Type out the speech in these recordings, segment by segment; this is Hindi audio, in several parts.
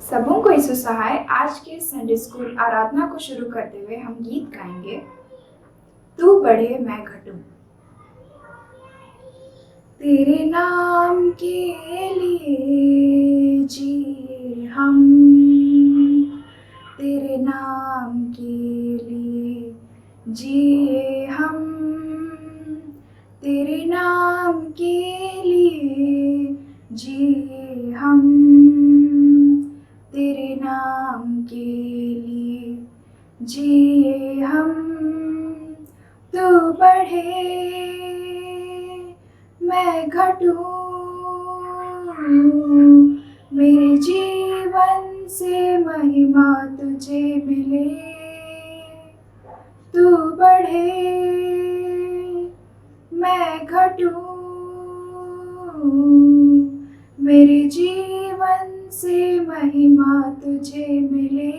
सबों को यीशु सहाय। आज के संडे स्कूल आराधना को शुरू करते हुए हम गीत गाएंगे, तू बढ़े मैं घटूं। तेरे नाम के लिए जिए हम, तेरे नाम के लिए जिए हम, तेरे नाम के लिए जिए हम, तेरे नाम के लिए जिए हम। तू बढ़े मैं घटूं, मेरे जीवन से महिमा तुझे मिले। तू बढ़े मैं घटूं, मेरे जीवन से महिमा तुझे मिले।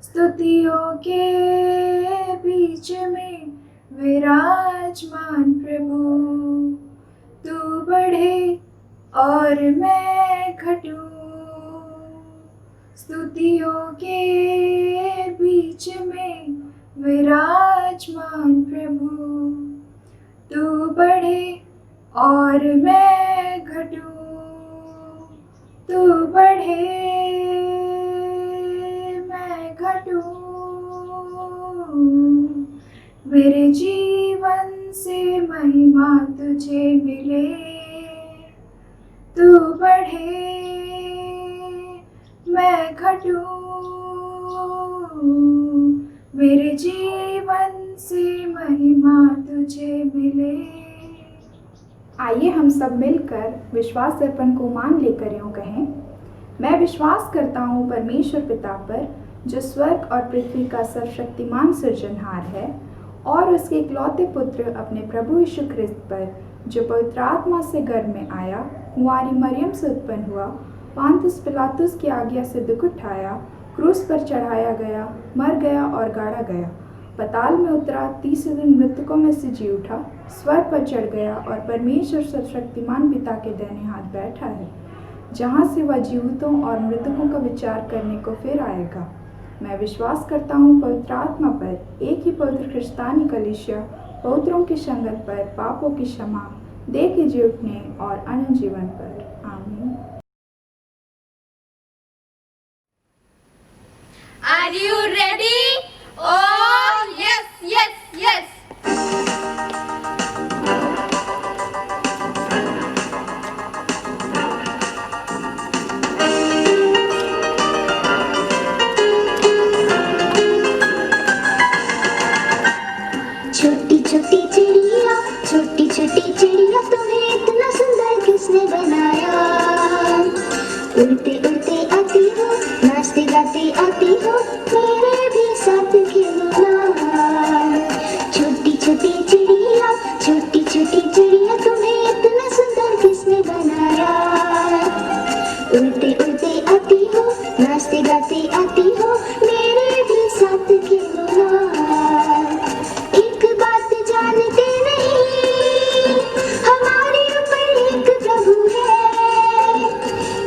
स्तुतियों के बीच में विराजमान प्रभु, तू बढ़े और मैं घटूं। स्तुतियों के बीच में विराजमान प्रभु, तू बढ़े और मैं घटूं। तू बढ़े मैं घटूं, मेरे जीवन से महिमा तुझे मिले। तू बढ़े मैं घटूं, मेरे जीवन से महिमा तुझे मिले। आइए हम सब मिलकर विश्वास दर्पण को मान लेकर यूं कहें, मैं विश्वास करता हूँ परमेश्वर पिता पर, जो स्वर्ग और पृथ्वी का सर्वशक्तिमान सृजनहार है, और उसके इकलौते पुत्र अपने प्रभु यीशु ख्रिस्त पर, जो पवित्र आत्मा से गर्भ में आया, कुंवारी मरियम से उत्पन्न हुआ, पांतुस पिलातुस की आज्ञा से दुख उठाया, क्रूस पर चढ़ाया गया, मर गया और गाड़ा गया, पताल में उतरा, तीसरे दिन मृतकों में से जी उठा, स्वर्ग पर चढ़ गया और परमेश्वर सर्वशक्तिमान पिता के दाहिने हाथ बैठा है, जहाँ से वह जीवितों और मृतकों का विचार करने को फिर आएगा। मैं विश्वास करता हूँ पवित्र आत्मा पर, एक ही पवित्र क्रिस्तानी कलीसिया, पवित्रों की संगत पर, पापों की क्षमा, देह के जी उठने और अनंत जीवन पर। आमीन। Are you ready? Oh yes, yes, yes. छोटी छोटी चिड़िया, छोटी छोटी चिड़िया, तुम्हें इतना सुंदर किसने बनाया? उड़ते उड़ते आती हो, नाचते गाते आती हो, मेरे भी साथ खेलो ना। छोटी छोटी चिड़िया, छोटी छोटी चिड़िया, तुम्हें इतना सुंदर किसने बनाया? उड़ते उड़ते आती हो, नाचते गाते आती हो, मेरे भी साथ खेलो ना। एक बात जानते नहीं, हमारे ऊपर एक प्रभु है।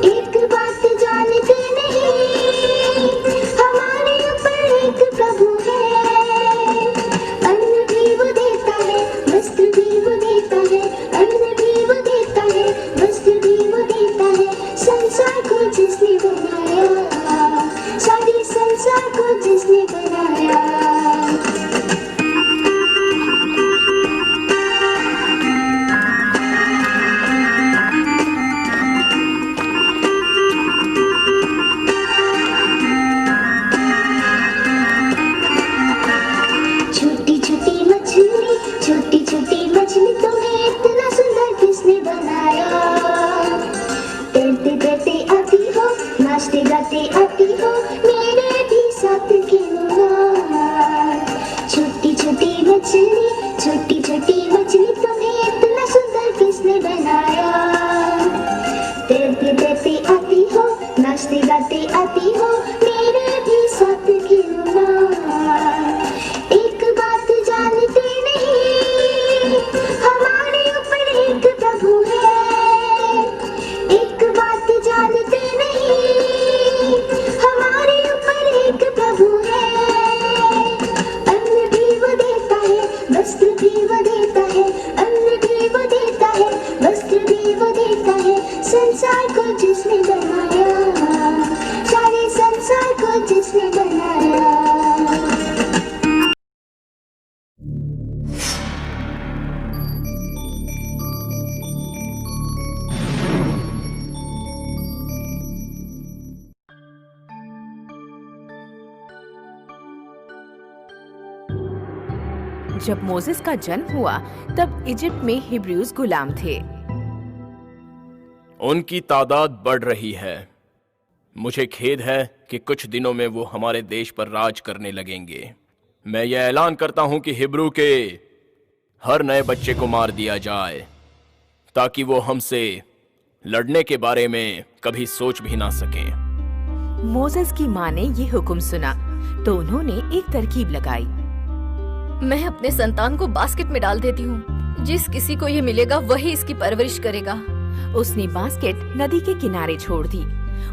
एक बात जानते नहीं, हमारे ऊपर एक प्रभु है। अन्न भी वो देता है, वस्त्र भी वो देता है, जब मोसेस का जन्म हुआ तब इजिप्ट में हिब्रूज गुलाम थे। उनकी तादाद बढ़ रही है। मुझे खेद है कि कुछ दिनों में वो हमारे देश पर राज करने लगेंगे। मैं ये ऐलान करता हूं कि हिब्रू के हर नए बच्चे को मार दिया जाए ताकि वो हमसे लड़ने के बारे में कभी सोच भी ना सकें। मोसेस की माँ ने ये हुक्म सुना तो उन्होंने एक तरकीब लगाई। मैं अपने संतान को बास्केट में डाल देती हूँ। जिस किसी को ये मिलेगा वही इसकी परवरिश करेगा। उसने बास्केट नदी के किनारे छोड़ दी।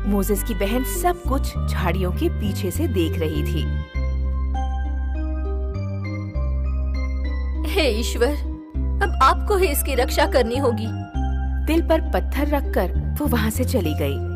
मोसेस की बहन सब कुछ झाड़ियों के पीछे से देख रही थी। हे ईश्वर, अब आपको ही इसकी रक्षा करनी होगी। दिल पर पत्थर रखकर वो वहाँ से चली गई।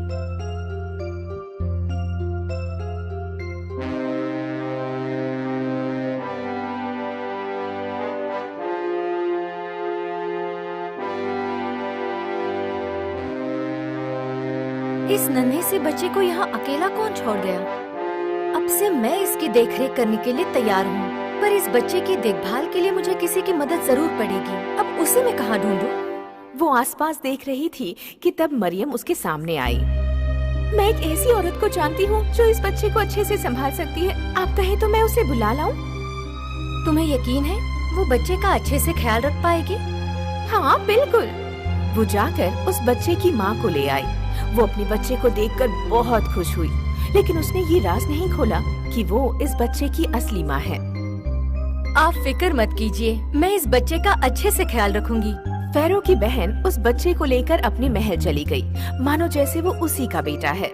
इस नन्हे से बच्चे को यहाँ अकेला कौन छोड़ गया? अब से मैं इसकी देखरेख करने के लिए तैयार हूँ, पर इस बच्चे की देखभाल के लिए मुझे किसी की मदद जरूर पड़ेगी। अब उसे मैं कहाँ ढूंढूं? वो आसपास देख रही थी कि तब मरियम उसके सामने आई। मैं एक ऐसी औरत को जानती हूँ जो इस बच्चे को अच्छे से संभाल सकती है। आप कहें तो मैं उसे बुला लाऊं? तुम्हें यकीन है वो बच्चे का अच्छे से ख्याल रख पाएगी? हाँ बिल्कुल। वो जाकर उस बच्चे की माँ को ले आई। वो अपने बच्चे को देखकर बहुत खुश हुई, लेकिन उसने ये राज नहीं खोला कि वो इस बच्चे की असली माँ है। आप फिक्र मत कीजिए, मैं इस बच्चे का अच्छे से ख्याल रखूंगी। फेरो की बहन उस बच्चे को लेकर अपने महल चली गई, मानो जैसे वो उसी का बेटा है।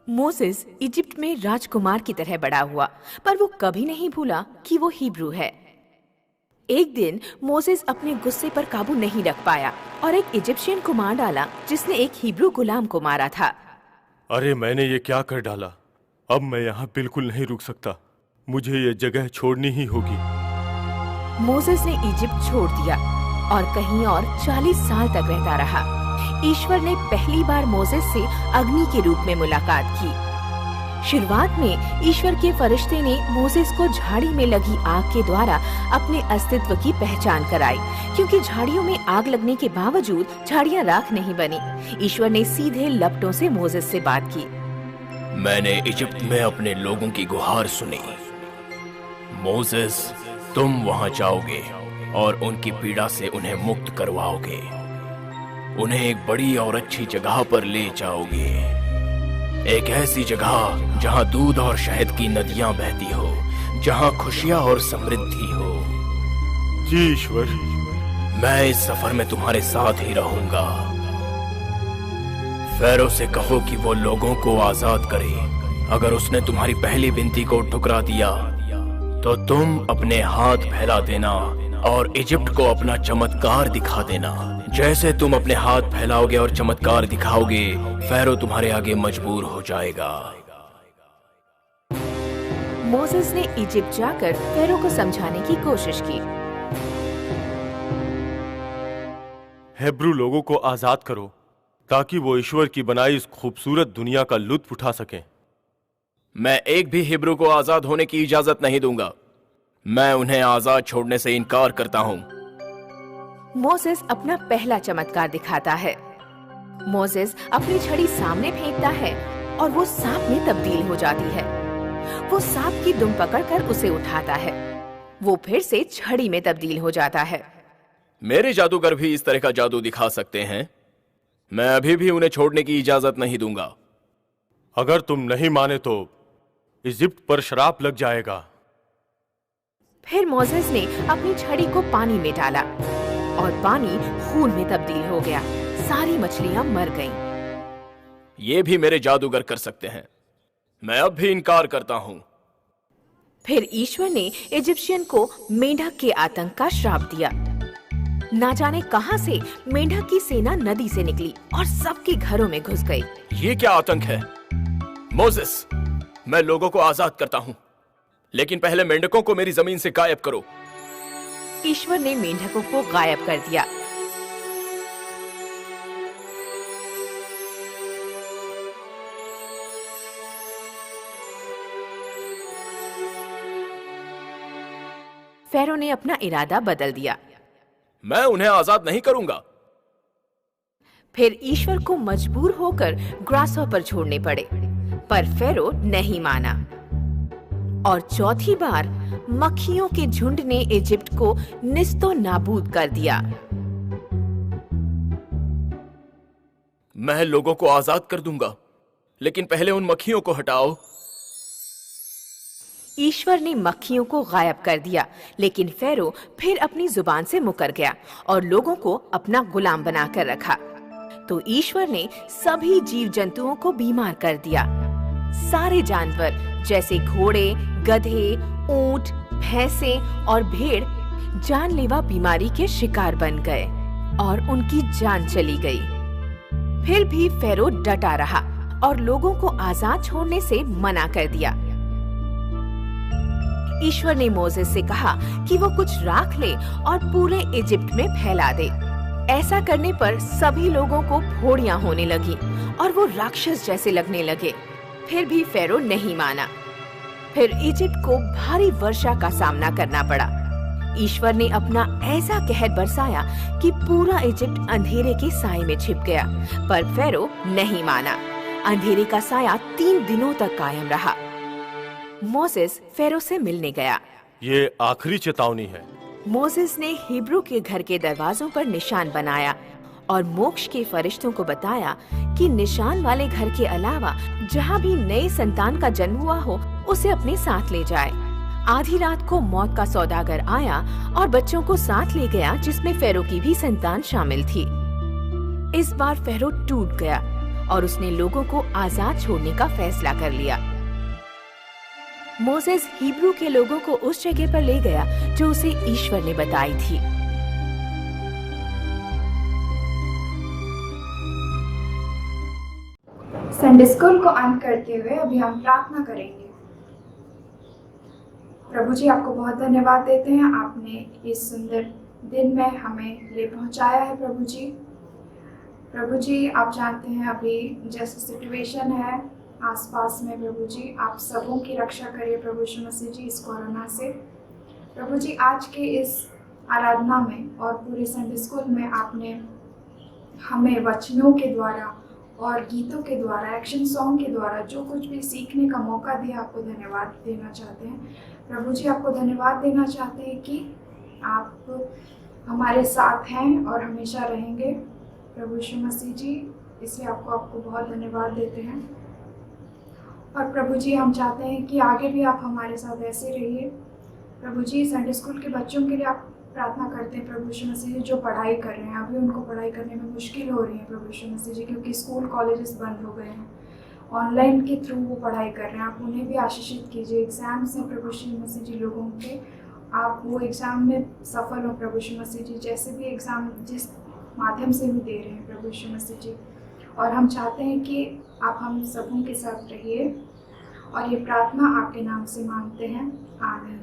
मोसेस इजिप्ट में राजकुमार की तरह बड़ा हुआ, पर वो कभी नहीं भूला कि वो हिब्रू है। एक दिन मोसेस अपने गुस्से पर काबू नहीं रख पाया और एक इजिप्शियन को मार डाला जिसने एक हिब्रू गुलाम को मारा था। अरे मैंने ये क्या कर डाला? अब मैं यहाँ बिल्कुल नहीं रुक सकता। मुझे ये जगह छोड़नी ही होगी। मोसेस ने इजिप्ट छोड़ दिया और कहीं और 40 साल तक रहता रहा। ईश्वर ने पहली बार मोसेस से अग्नि के रूप में मुलाकात की। शुरुआत में ईश्वर के फरिश्ते ने मोसेस को झाड़ी में लगी आग के द्वारा अपने अस्तित्व की पहचान कराई, क्योंकि झाड़ियों में आग लगने के बावजूद झाड़ियां राख नहीं बनी। ईश्वर ने सीधे लपटों से मोसेस से बात की। मैंने इजिप्ट में अपने लोगों की गुहार सुनी। मोसेस, तुम वहां जाओगे और उनकी पीड़ा से उन्हें मुक्त करवाओगे। उन्हें एक बड़ी और अच्छी जगह पर ले जाओगे, एक ऐसी जगह जहां दूध और शहद की नदियां बहती हो, जहां खुशियां और समृद्धि हो। जी ईश्वर, मैं इस सफर में तुम्हारे साथ ही रहूंगा। फेरो से कहो कि वो लोगों को आजाद करे। अगर उसने तुम्हारी पहली विनती को ठुकरा दिया तो तुम अपने हाथ फैला देना और इजिप्ट को अपना चमत्कार दिखा देना। जैसे तुम अपने हाथ फैलाओगे और चमत्कार दिखाओगे, फेरो तुम्हारे आगे मजबूर हो जाएगा। मोसेस ने इजिप्ट जाकर फेरो को समझाने की कोशिश की। हिब्रू लोगों को आजाद करो ताकि वो ईश्वर की बनाई इस खूबसूरत दुनिया का लुत्फ उठा सकें। मैं एक भी हिब्रू को आजाद होने की इजाजत नहीं दूंगा। मैं उन्हें आजाद छोड़ने से इनकार करता हूँ। मोसेस अपना पहला चमत्कार दिखाता है। मोसेस अपनी छड़ी सामने फेंकता है और वो सांप में तब्दील हो जाती है। वो सांप की दुम पकड़कर उसे उठाता है। वो फिर से छड़ी में तब्दील हो जाता है। मेरे जादूगर भी इस तरह का जादू दिखा सकते हैं। मैं अभी भी उन्हें छोड़ने की इजाजत नहीं दूंगा। अगर तुम नहीं माने तो इजिप्ट पर श्राप लग जाएगा। फिर मोसेस ने अपनी छड़ी को पानी में डाला और पानी खून में तब्दील हो गया। सारी मछलियां मर गईं। ये भी मेरे जादूगर कर सकते हैं। मैं अब भी इनकार करता हूँ। फिर ईश्वर ने इजिप्शियन को मेंढक के आतंक का श्राप दिया। ना जाने कहां से मेंढक की सेना नदी से निकली और सबके घरों में घुस गई। ये क्या आतंक है? मोसेस, मैं लोगों को आजाद करता हूँ, लेकिन पहले मेंढकों को मेरी जमीन से गायब करो। ईश्वर ने मेंढकों को गायब कर दिया। फेरो ने अपना इरादा बदल दिया। मैं उन्हें आजाद नहीं करूंगा। फिर ईश्वर को मजबूर होकर ग्रासहॉपर छोड़ने पड़े, पर फेरो नहीं माना और चौथी बार मक्खियों के झुंड ने इजिप्ट को निस्तो नाबूद कर दिया। मैं लोगों को आजाद कर दूंगा, लेकिन पहले उन मक्खियों को हटाओ। ईश्वर ने मक्खियों को गायब कर दिया, लेकिन फेरो फिर अपनी जुबान से मुकर गया और लोगों को अपना गुलाम बनाकर रखा। तो ईश्वर ने सभी जीव जंतुओं को बीमार कर दिया। सारे जानवर जैसे घोड़े, गधे, ऊंट, भैंसें और भेड़ जानलेवा बीमारी के शिकार बन गए और उनकी जान चली गई। फिर भी फेरो डटा रहा और लोगों को आजाद छोड़ने से मना कर दिया। ईश्वर ने मोसेस से कहा कि वो कुछ राख ले और पूरे इजिप्ट में फैला दे। ऐसा करने पर सभी लोगों को फोड़ियां होने लगी और वो राक्षस जैसे लगने लगे। फिर भी फेरो नहीं माना। फिर इजिप्ट को भारी वर्षा का सामना करना पड़ा। ईश्वर ने अपना ऐसा कहर बरसाया कि पूरा इजिप्ट अंधेरे के साए में छिप गया, पर फेरो नहीं माना। अंधेरे का साया 3 दिनों तक कायम रहा। मोसेस फेरो से मिलने गया। ये आखिरी चेतावनी है। मोसेस ने हिब्रू के घर के दरवाजों पर निशान बनाया और मोक्ष के फरिश्तों को बताया कि निशान वाले घर के अलावा जहाँ भी नए संतान का जन्म हुआ हो उसे अपने साथ ले जाए। आधी रात को मौत का सौदागर आया और बच्चों को साथ ले गया, जिसमें फेरो की भी संतान शामिल थी। इस बार फेरो टूट गया और उसने लोगों को आजाद छोड़ने का फैसला कर लिया। मोसेस हिब्रू के लोगों को उस जगह पर ले गया जो उसे ईश्वर ने बताई थी। संडे स्कूल को अंत करते हुए अभी हम प्रार्थना करेंगे। प्रभु जी, आपको बहुत धन्यवाद देते हैं, आपने इस सुंदर दिन में हमें ले पहुंचाया है। प्रभु जी आप जानते हैं अभी जैसी सिचुएशन है आसपास में, प्रभु जी आप सबों की रक्षा करिए प्रभु यीशु मसीह जी इस कोरोना से। प्रभु जी आज के इस आराधना में और पूरे संडे स्कूल में आपने हमें वचनों के द्वारा और गीतों के द्वारा, एक्शन सॉन्ग के द्वारा जो कुछ भी सीखने का मौका दिया, आपको धन्यवाद देना चाहते हैं। प्रभु जी आपको धन्यवाद देना चाहते हैं कि आप हमारे साथ हैं और हमेशा रहेंगे प्रभु यीशु मसीह जी, इसलिए आपको बहुत धन्यवाद देते हैं। और प्रभु जी हम चाहते हैं कि आगे भी आप हमारे साथ ऐसे रहिए। प्रभु जी संडे स्कूल के बच्चों के लिए आप प्रार्थना करते हैं प्रभु यीशु मसीह जी, जो पढ़ाई कर रहे हैं अभी उनको पढ़ाई करने में मुश्किल हो रही है प्रभु यीशु मसीह जी, क्योंकि स्कूल कॉलेजेस बंद हो गए हैं, ऑनलाइन के थ्रू वो पढ़ाई कर रहे हैं। आप उन्हें भी आशीषित कीजिए। एग्ज़ाम्स हैं प्रभु यीशु मसीह जी लोगों के, आप वो एग्ज़ाम में सफल हो प्रभु यीशु मसीह जी, जैसे भी एग्ज़ाम जिस माध्यम से भी दे रहे हैं प्रभु यीशु मसीह जी। और हम चाहते हैं कि आप हम सबों के साथ रहिए और ये प्रार्थना आपके नाम से मांगते हैं, आमीन।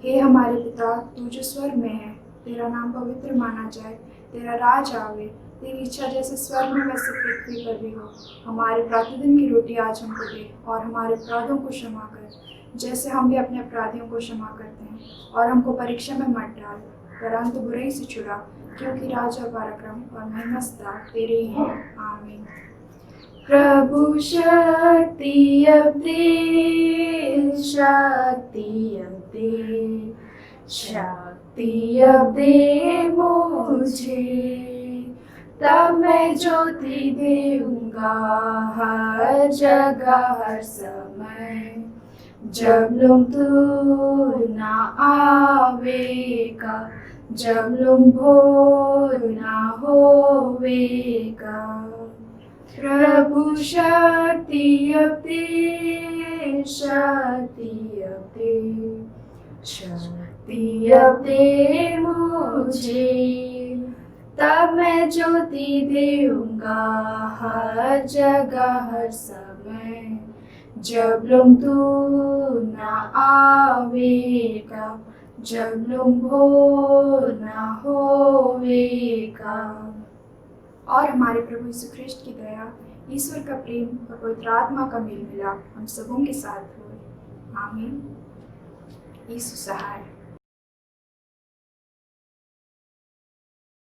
हे हमारे पिता, तू जो स्वर्ग में है, तेरा नाम पवित्र माना जाए, तेरा राज आवे, तेरी इच्छा जैसे स्वर्ग में वैसे पृथ्वी पर भी हो। हमारे प्रतिदिन की रोटी आज हमको दे और हमारे अपराधों को क्षमा कर, जैसे हम भी अपने अपराधियों को क्षमा करते हैं, और हमको परीक्षा में मत डाल, परंतु बुराई से छुड़ा, क्योंकि राज और पराक्रम और महिमा सदा तेरे ही हैं, आमीन। प्रभु शक्ति अब दे, शक्ति अब दे, शक्ति अब दे मुझे, तब मैं ज्योति देऊंगा हर जगह हर समय। जब लोग तू ना आवेगा, जब लोग भोर ना होवेगा, प्रभु शक्ति अब दे, शक्ति अब दे, शक्ति अब दे मुझे, तब मैं ज्योति देऊंगा हर जगह हर समय। जब लोग तू ना आवेगा, जब लोग भोर ना होवेगा। और हमारे प्रभु यीशु ख्रिस्ट की दया, ईश्वर का प्रेम और पवित्र आत्मा का मेल मिलाप हम सबों के साथ हो, आमीन। यीशु सहाय।